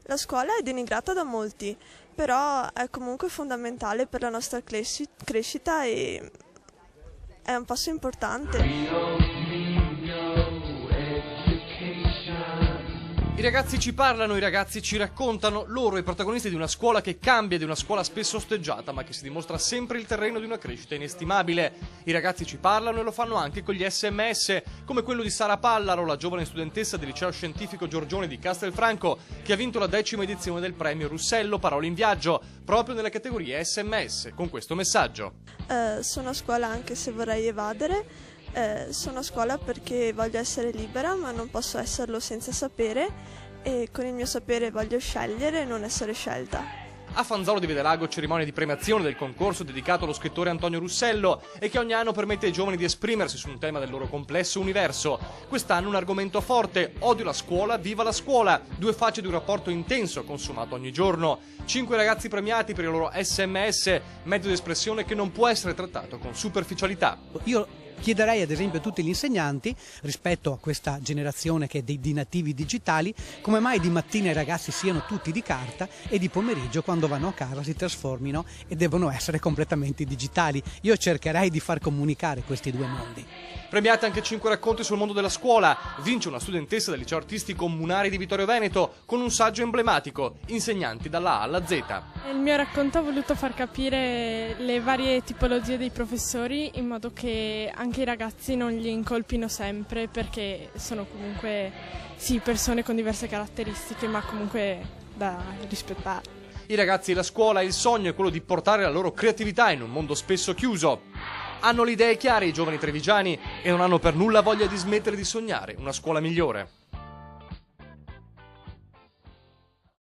La scuola è denigrata da molti, però è comunque fondamentale per la nostra crescita e è un passo importante. I ragazzi ci parlano, i ragazzi ci raccontano, loro i protagonisti di una scuola che cambia, di una scuola spesso osteggiata, ma che si dimostra sempre il terreno di una crescita inestimabile. I ragazzi ci parlano e lo fanno anche con gli SMS, come quello di Sara Pallaro, la giovane studentessa del liceo scientifico Giorgione di Castelfranco, che ha vinto la 10ª edizione del premio Russello Parole in Viaggio, proprio nella categoria SMS, con questo messaggio. Sono a scuola anche se vorrei evadere. Sono a scuola perché voglio essere libera, ma non posso esserlo senza sapere, e con il mio sapere voglio scegliere e non essere scelta. A Fanzolo di Vedelago, cerimonia di premiazione del concorso dedicato allo scrittore Antonio Russello e che ogni anno permette ai giovani di esprimersi su un tema del loro complesso universo. Quest'anno un argomento forte: odio la scuola, viva la scuola, due facce di un rapporto intenso consumato ogni giorno. 5 ragazzi premiati per i loro SMS, mezzo di espressione che non può essere trattato con superficialità. Io chiederei ad esempio a tutti gli insegnanti, rispetto a questa generazione che è dei nativi digitali, come mai di mattina i ragazzi siano tutti di carta e di pomeriggio quando vanno a casa si trasformino e devono essere completamente digitali. Io cercherei di far comunicare questi due mondi. Premiate anche 5 racconti sul mondo della scuola. Vince una studentessa del liceo artistico Munari di Vittorio Veneto con un saggio emblematico: insegnanti dalla A alla Z. Il mio racconto ha voluto far capire le varie tipologie dei professori in modo che anche i ragazzi non li incolpino sempre, perché sono comunque sì persone con diverse caratteristiche, ma comunque da rispettare. I ragazzi e la scuola, il sogno è quello di portare la loro creatività in un mondo spesso chiuso. Hanno le idee chiare i giovani trevigiani e non hanno per nulla voglia di smettere di sognare una scuola migliore.